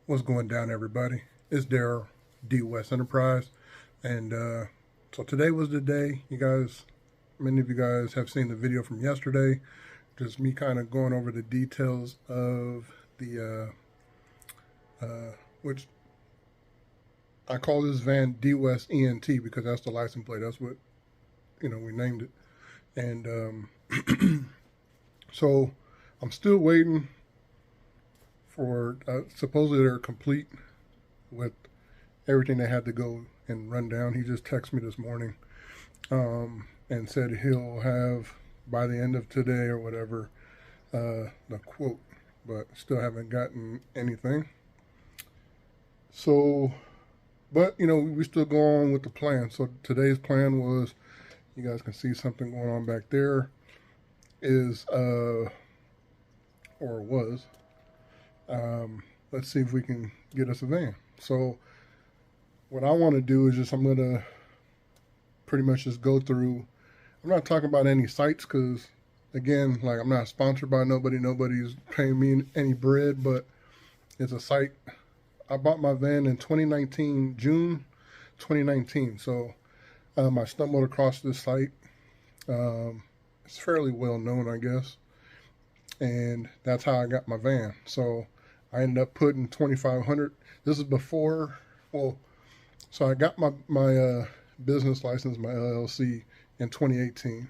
What's going down, everybody? It's Daryl, DWES Enterprise, and so today was the day. You guys, many of you guys have seen the video from yesterday. Just me kind of going over the details of the which I call this van DWES ENT because that's the license plate. That's what we named it, and so I'm still waiting for supposedly they're complete with everything they had to go and run down. He just texted me this morning and said he'll have by the end of today or whatever the quote, but still haven't gotten anything. So, but we still go on with the plan. So today's plan was, you guys can see something going on back there, is or was, let's see if we can get us a van. So what I want to do is just, I'm going to pretty much just go through. I'm not talking about any sites because, again, like, I'm not sponsored by nobody. Nobody's paying me any bread, but it's a site. I bought my van in 2019, June 2019. So I stumbled across this site. It's fairly well known, I guess. And that's how I got my van. So I ended up putting 2,500. This is before, so I got my business license, my LLC, in 2018.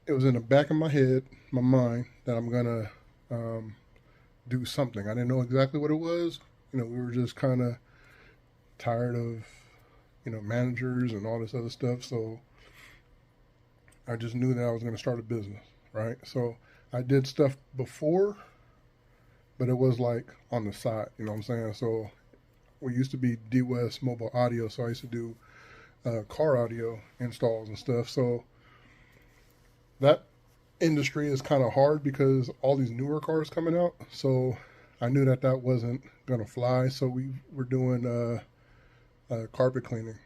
It was in the back of my head, my mind, that I'm gonna do something. I didn't know exactly what it was. We were just kind of tired of, managers and all this other stuff. So I just knew that I was going to start a business, right? So I did stuff before, but it was like on the side, you know what I'm saying? So we used to be DWES Mobile Audio, so I used to do car audio installs and stuff. So that industry is kind of hard because all these newer cars coming out. So I knew that wasn't going to fly. So we were doing carpet cleaning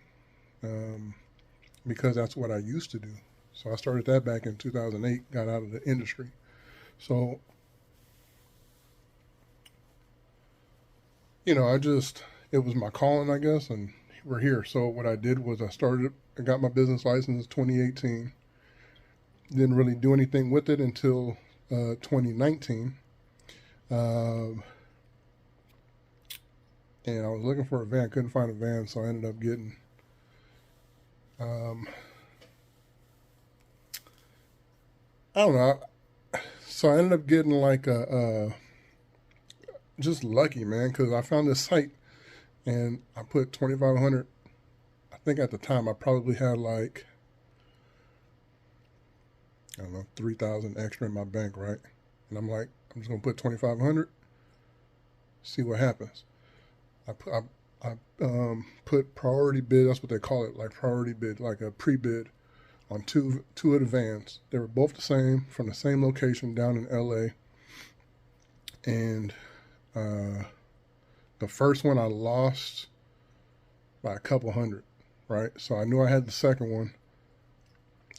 because that's what I used to do. So I started that back in 2008, got out of the industry. So, it was my calling, I guess, and we're here. So what I did was I got my business license in 2018. Didn't really do anything with it until 2019. And I was looking for a van, couldn't find a van, so I ended up getting I don't know. So I ended up getting like just lucky, man, because I found this site and I put 2,500. I think at the time I probably had like, I don't know, 3,000 extra in my bank, right? And I'm like, I'm just gonna put 2,500, see what happens. I put priority bid. That's what they call it, like priority bid, like a pre-bid on two of the vans. They were both the same, from the same location down in LA. And the first one I lost by a couple hundred, right? So I knew I had the second one.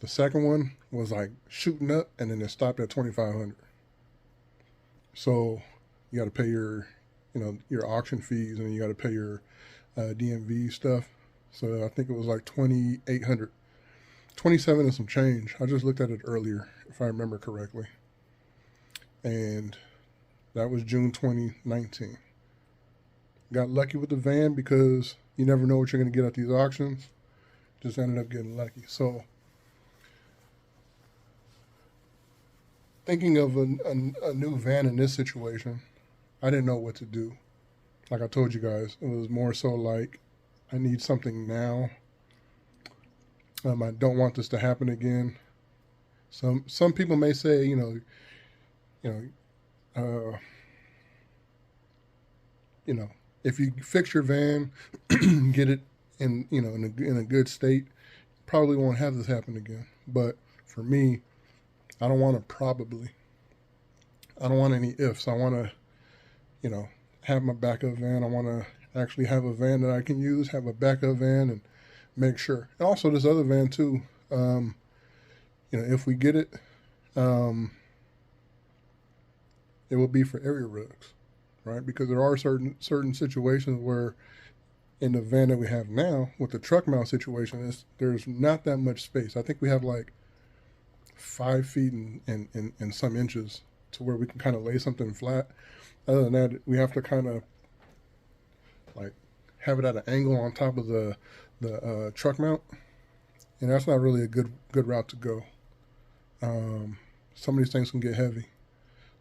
The second one was like shooting up, and then it stopped at 2,500. So you got to pay your auction fees, and you got to pay your DMV stuff. So I think it was like 2,800. 27 and some change. I just looked at it earlier, if I remember correctly. And that was June 2019. Got lucky with the van because you never know what you're going to get at these auctions. Just ended up getting lucky. So thinking of a new van in this situation, I didn't know what to do. Like I told you guys, it was more so like, I need something now. I don't want this to happen again. Some people may say, if you fix your van, get it in a good state, probably won't have this happen again. But for me, I don't want to probably. I don't want any ifs. I want to, have my backup van. I want to actually have a van that I can use, have a backup van, and make sure. And also this other van too, if we get it, it will be for area rugs. right? Because there are certain situations where in the van that we have now with the truck mount situation is there's not that much space. I think we have like 5 feet and some inches to where we can kind of lay something flat. Other than that, we have to kind of like have it at an angle on top of the truck mount, and that's not really a good route to go. Some of these things can get heavy.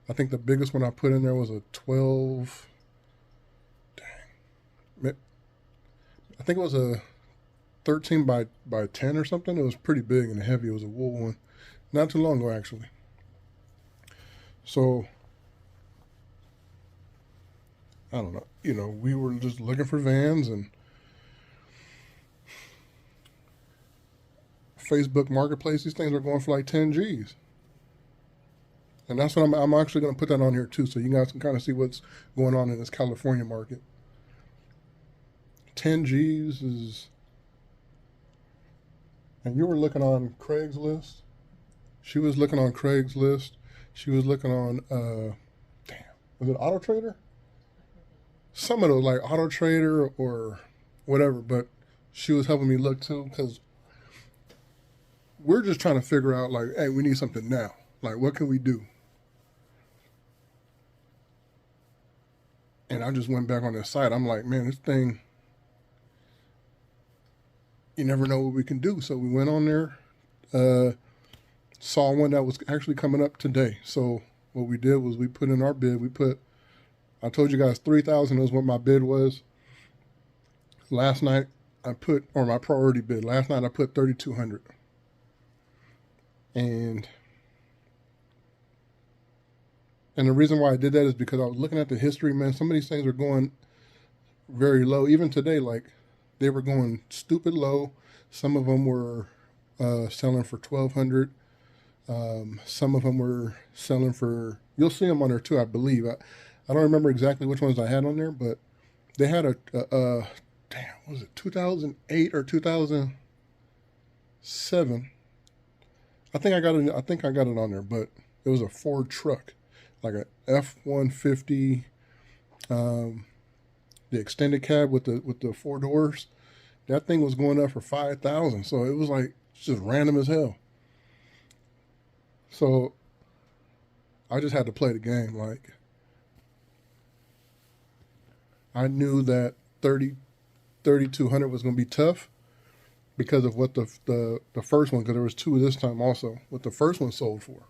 I think the biggest one I put in there was a 12. Dang, I think it was a 13 by 10 or something. It was pretty big and heavy. It was a wool one, not too long ago actually. So I don't know. You know, we were just looking for vans and Facebook Marketplace. These things are going for like 10 G's. And that's what I'm actually going to put that on here too, so you guys can kind of see what's going on in this California market. 10 G's is, and you were looking on Craigslist. She was looking on Craigslist. She was looking on, was it Auto Trader? Some of those, like Auto Trader or whatever, but she was helping me look too, because we're just trying to figure out, like, hey, we need something now. Like, what can we do? And I just went back on this site. I'm like, man, this thing, you never know what we can do. So we went on there, saw one that was actually coming up today. So what we did was we put in our bid. I told you guys 3,000 is what my bid was. Last night I put, or my priority bid, last night I put 3,200. And the reason why I did that is because I was looking at the history, man. Some of these things are going very low. Even today, like, they were going stupid low. Some of them were selling for 1,200. Some of them were selling for, you'll see them on there too, I believe. I don't remember exactly which ones I had on there, but they had a damn, what was it, 2008 or 2007? I think I got it on there, but it was a Ford truck, like a F-150, the extended cab with the 4 doors. That thing was going up for 5,000. So it was like just random as hell. So I just had to play the game. Like, I knew that 3,200 was going to be tough because of what the first one, because there was 2 this time also, what the first one sold for.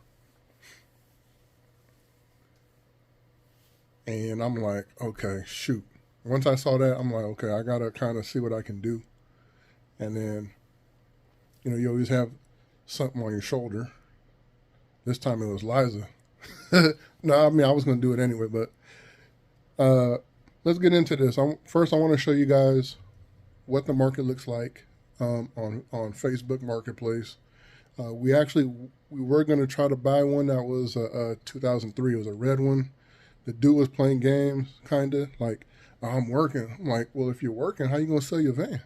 And I'm like, okay, shoot. Once I saw that, I'm like, okay, I got to kind of see what I can do. And then, you know, you always have something on your shoulder. This time it was Liza. No, I mean, I was going to do it anyway, but let's get into this. First, I want to show you guys what the market looks like on Facebook Marketplace. We were going to try to buy one that was a 2003. It was a red one. The dude was playing games, kind of like, I'm working. I'm like, well, if you're working, how you going to sell your van?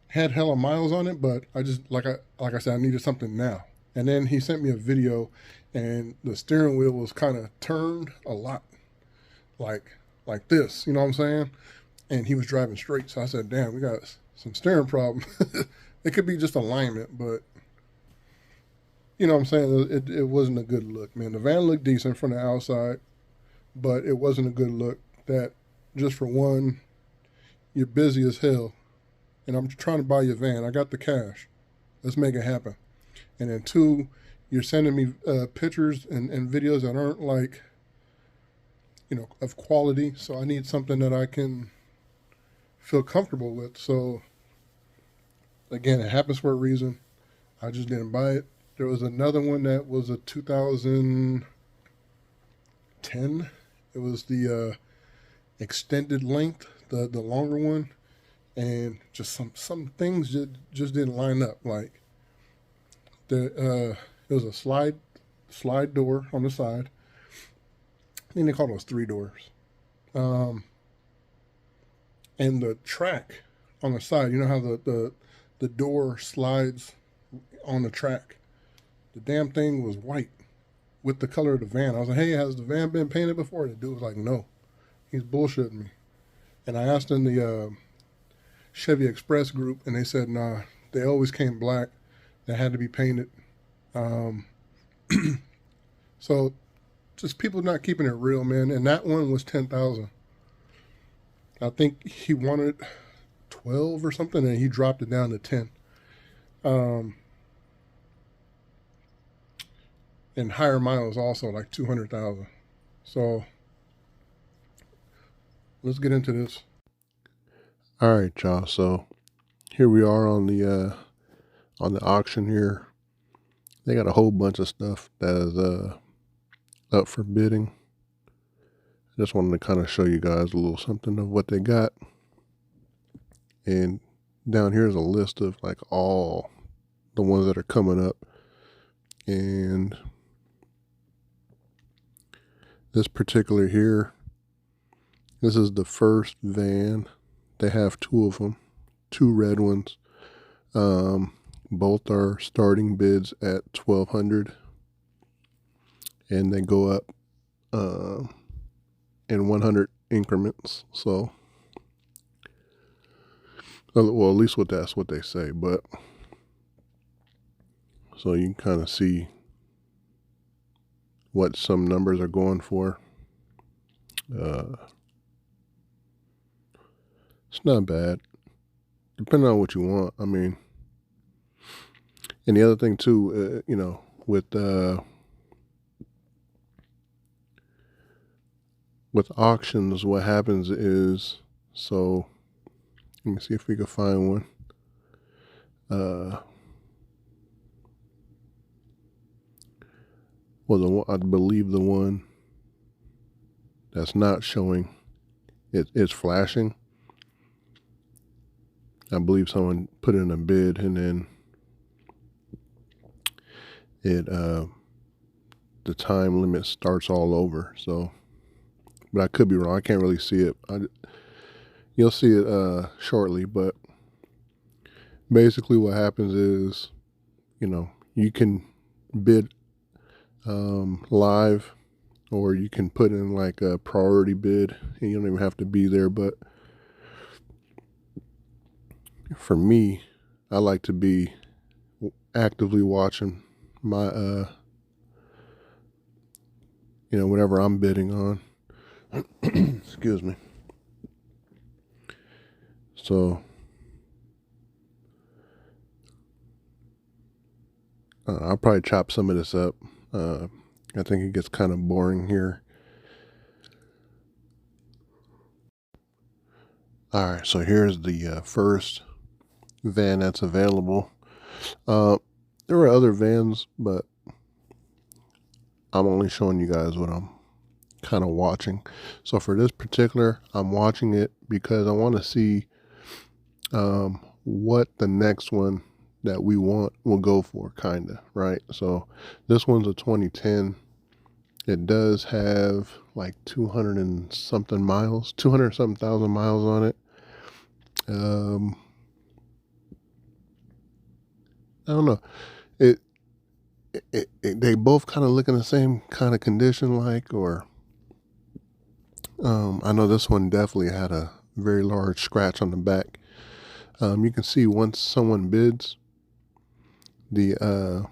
Had hella miles on it, but I just, like I said, I needed something now. And then he sent me a video, and the steering wheel was kind of turned a lot, like this, you know what I'm saying? And he was driving straight, so I said, damn, we got some steering problem. It could be just alignment, but you know what I'm saying? It wasn't a good look, man. The van looked decent from the outside, but it wasn't a good look. That, just for one, you're busy as hell, and I'm trying to buy your van. I got the cash. Let's make it happen. And then 2, you're sending me pictures and videos that aren't, like, you know, of quality. So I need something that I can feel comfortable with. So again, it happens for a reason. I just didn't buy it. There was another one that was a 2010. It was the extended length, the longer one, and just some things just didn't line up. Like, it was a slide door on the side. I think they call those 3 doors. And the track on the side, you know how the door slides on the track. The damn thing was white. with the color of the van. I was like, hey, has the van been painted before? The dude was like, no. He's bullshitting me. And I asked in the Chevy Express group, and they said, nah, they always came black. They had to be painted. Um, so just people not keeping it real, man. And that one was 10,000. I think he wanted 12 or something, and he dropped it down to 10. And higher miles also, like 200,000. So let's get into this. All right, y'all. So here we are on the auction here. They got a whole bunch of stuff that is up for bidding. I just wanted to kind of show you guys a little something of what they got. And down here is a list of like all the ones that are coming up. And this particular here, this is the first van. They have two of them, two red ones. Both are starting bids at $1,200, and they go up in 100 increments. So, well, at least that's what they say. But so you can kind of see what some numbers are going for. It's not bad, depending on what you want. I mean, and the other thing too, with auctions, what happens is, so let me see if we can find one. Well, I believe the one that's not showing, it's flashing. I believe someone put in a bid and then the time limit starts all over. So, but I could be wrong. I can't really see it. You'll see it shortly. But basically, what happens is, you can bid live, or you can put in like a priority bid, and you don't even have to be there. But for me, I like to be actively watching my whatever I'm bidding on. Excuse me. So I'll probably chop some of this up. I think it gets kind of boring here. All right, so here's the first van that's available. There were other vans, but I'm only showing you guys what I'm kind of watching. So for this particular, I'm watching it because I want to see what the next one that we want will go for, kind of, right? So this one's a 2010. It does have like 200 and something thousand miles on it. I don't know. They both kind of look in the same kind of condition, or I know this one definitely had a very large scratch on the back. You can see once someone bids, the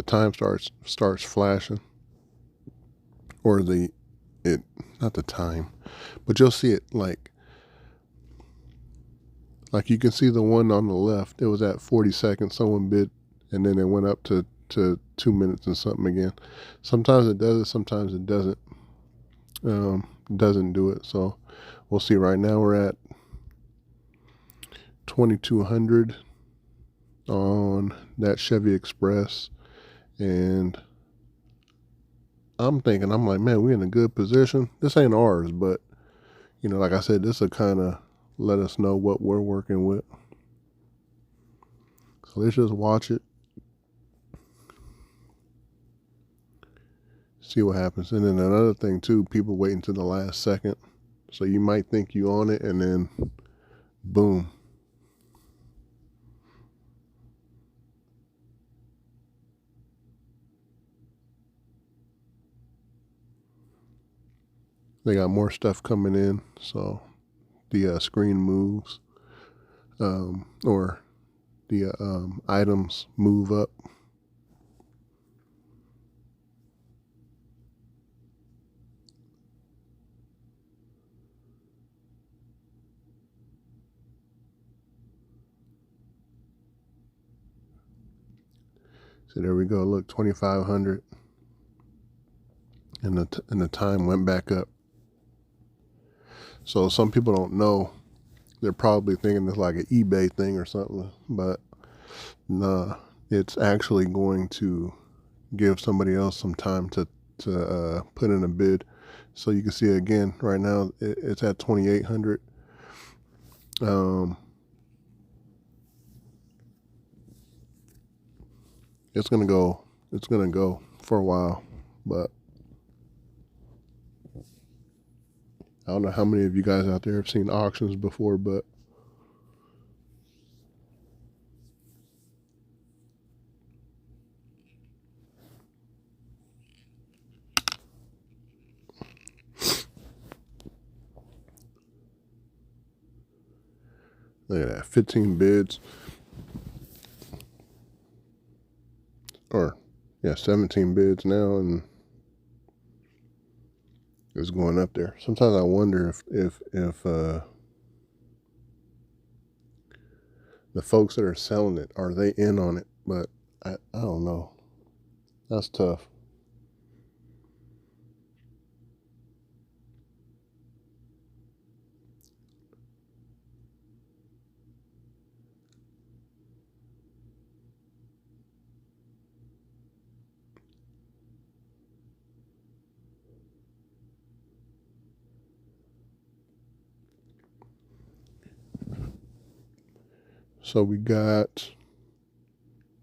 time starts flashing, or not the time, but you'll see it like you can see the one on the left. It was at 40 seconds. Someone bid, and then it went up to 2 minutes and something again. Sometimes it does it, sometimes it doesn't. Doesn't do it. So we'll see. Right now we're at 2,200 on that Chevy Express, and I'm like, man, we're in a good position. This ain't ours, but like I said, this will kind of let us know what we're working with. So let's just watch it, see what happens. And then another thing too, people wait until the last second. So you might think you own it, and then boom. they got more stuff coming in, so the screen moves, or the items move up. So there we go. Look, 2,500, and the time went back up. So some people don't know. They're probably thinking it's like an eBay thing or something, but nah, it's actually going to give somebody else some time to put in a bid. So you can see again right now it's at 2,800. It's gonna go. It's gonna go for a while, but I don't know how many of you guys out there have seen auctions before, but look at that, 15 bids, or yeah, 17 bids now, and it's going up there. Sometimes I wonder if the folks that are selling it, are they in on it? But I don't know. That's tough. So we got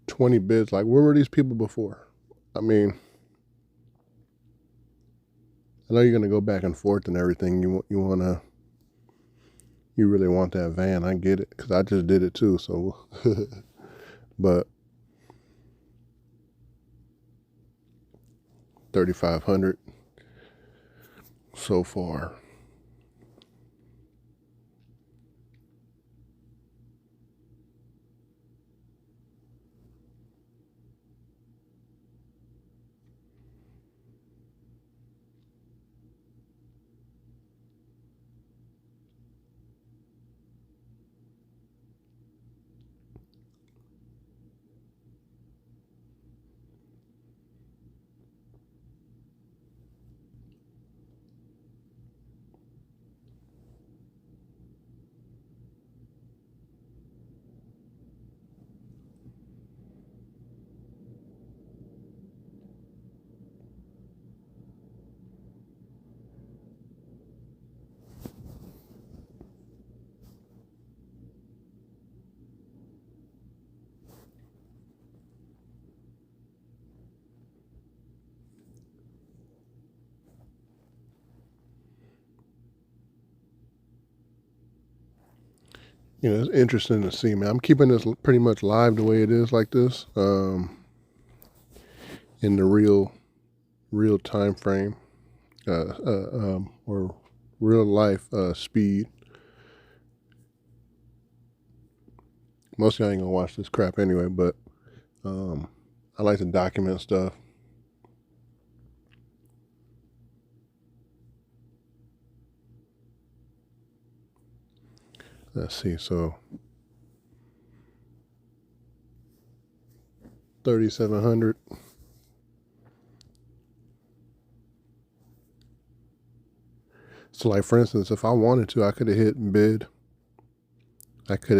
20 bids. Like, where were these people before? I mean, I know you're gonna go back and forth and everything. You really want that van. I get it, because I just did it too. So, but 3,500 so far. It's interesting to see, man. I'm keeping this pretty much live the way it is, like this, in the real time frame, or real life speed. Mostly I ain't gonna watch this crap anyway, but I like to document stuff. Let's see, so 3,700. So, like, for instance, if I wanted to, I could have hit and bid. I could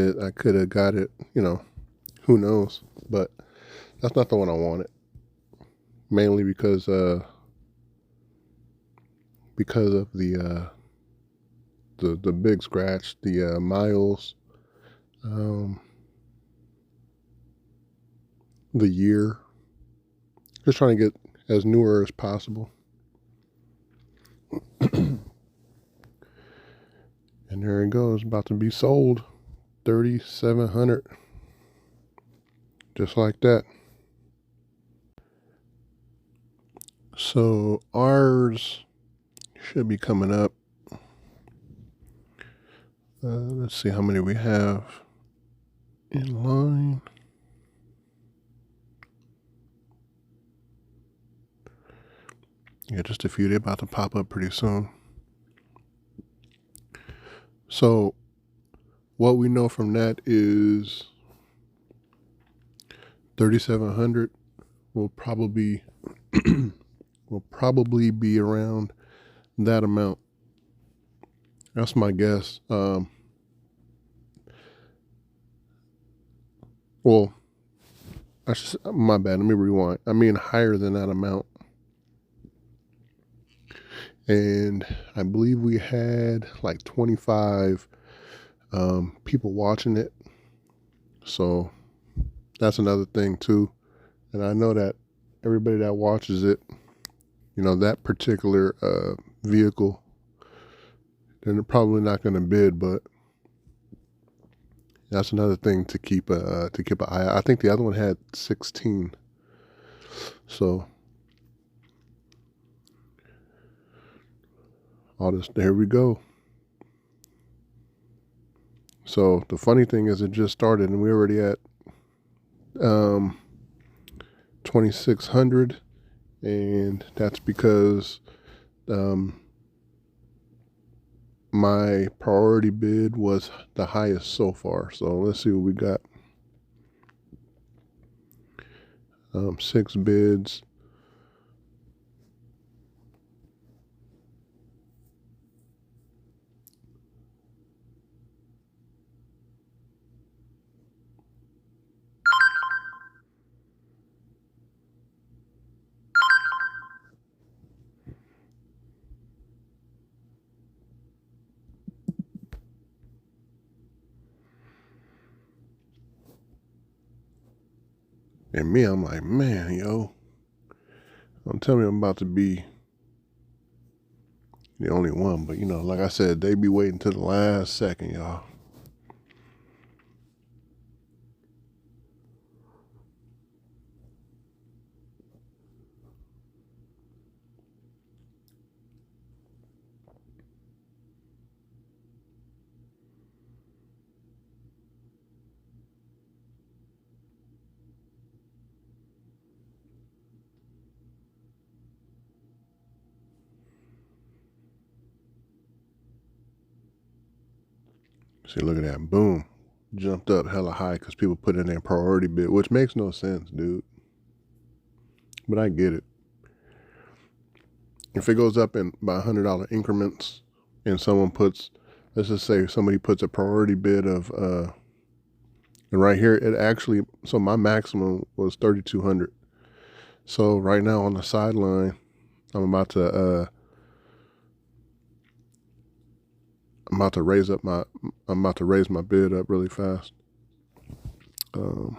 have got it. Who knows? But that's not the one I wanted. Mainly because of the big scratch, the miles, um, the year. Just trying to get as newer as possible. And there it goes, about to be sold. 3,700. Just like that. So ours should be coming up. Let's see how many we have in line. Yeah, just a few. They're about to pop up pretty soon. So what we know from that is 3,700 will probably be around that amount. That's my guess. Well, my bad. Let me rewind. I mean higher than that amount. And I believe we had like 25 people watching it. So that's another thing too. And I know that everybody that watches it, you know, that particular vehicle, they're probably not going to bid, but that's another thing to keep an eye. I think the other one had 16. So there we go. So the funny thing is, it just started and we're already at 2,600, and that's because my priority bid was the highest so far. So let's see what we got. 6 bids. And me, I'm like, man, yo, don't tell me I'm about to be the only one. But, you know, like I said, they be waiting till the last second, y'all. See, look at that. Boom. Jumped up hella high because people put in their priority bid, which makes no sense, dude. But I get it. If it goes up by $100 increments and someone puts, let's just say somebody puts a priority bid of, and right here, it actually, so my maximum was 3,200. So right now on the sideline, I'm about to raise my bid up really fast. Look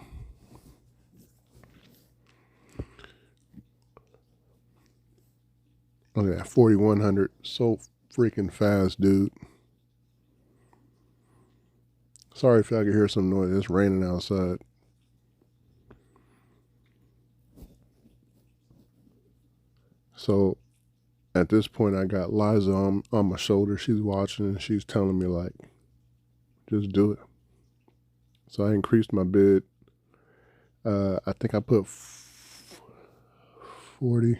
at that, 4,100, so freaking fast, dude. Sorry if y'all can hear some noise. It's raining outside. So at this point, I got Liza on my shoulder. She's watching and she's telling me, like, just do it. So I increased my bid. I think I put 40. I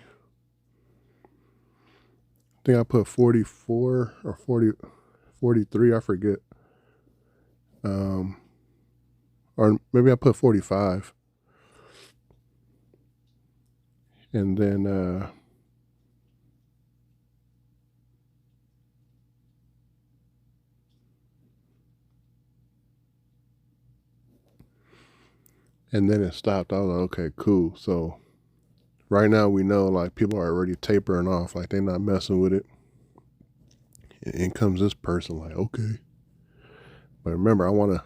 think I put 44 or 43. I forget. Or maybe I put 45. And then it stopped. I was like, okay, cool. So right now we know, like, people are already tapering off, like they're not messing with it. And in comes this person, like, okay. But remember, I want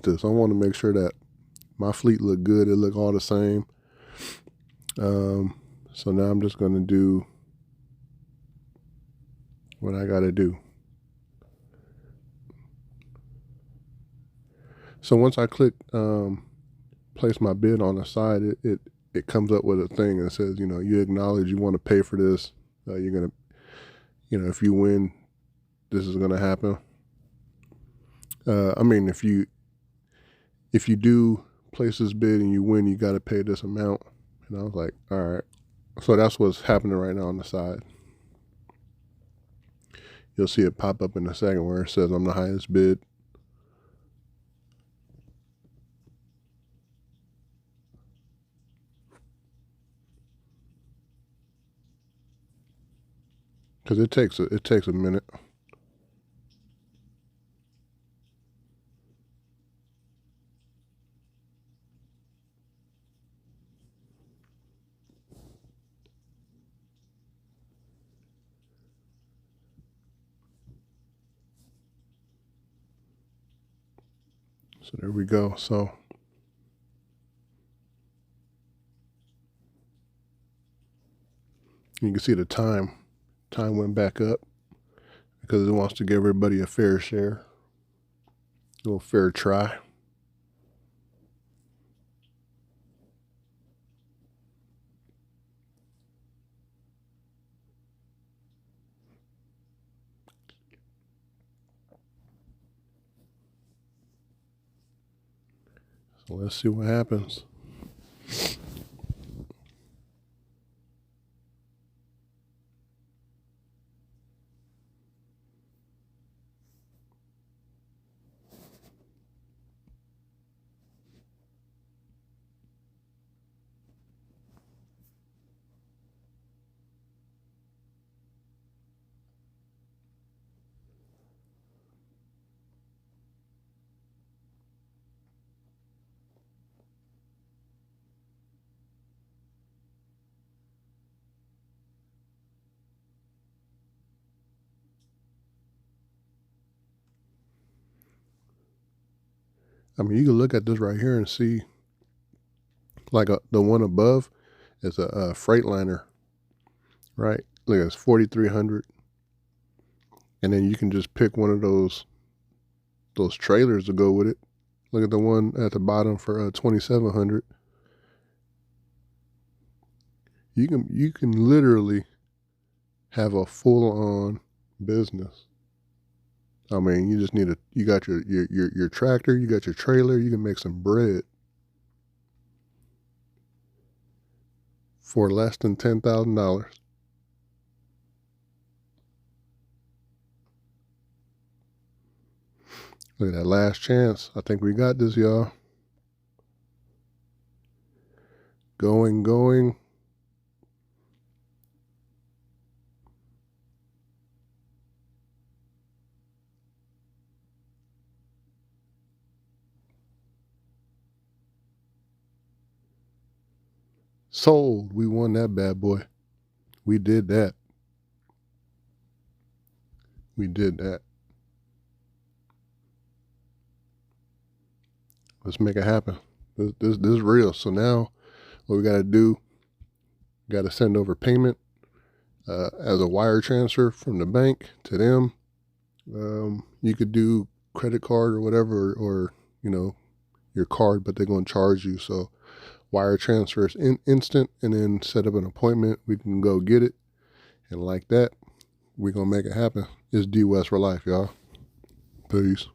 this. I want to make sure that my fleet look good. It look all the same. So now I'm just gonna do what I gotta do. So once I click place my bid on the side, it comes up with a thing that says, you know, you acknowledge you want to pay for this. You're gonna, You know, if you win, this is going to happen. I mean, if you do place this bid and you win, you got to pay this amount. And I was like, all right. So that's what's happening right now on the side. You'll see it pop up in a second where it says I'm the highest bid. Because it takes a minute. So there we go. So you can see the time went back up because it wants to give everybody a fair share, a little fair try. So let's see what happens. I mean, you can look at this right here and see, like the one above is a Freightliner, right? Look, it's 4,300, and then you can just pick one of those trailers to go with it. Look at the one at the bottom for 2,700. You can literally have a full-on business. I mean, you just need you got your tractor, you got your trailer, you can make some bread for less than $10,000. Look at that last chance. I think we got this, y'all. Going. Sold. We won that bad boy. We did that. We did that. Let's make it happen. This is real. So now what we got to do, got to send over payment as a wire transfer from the bank to them. You could do credit card or whatever, or you know, your card, but they're going to charge you. So wire transfer is instant, and then set up an appointment. We can go get it, and like that, we're going to make it happen. It's DWES for life, y'all. Peace.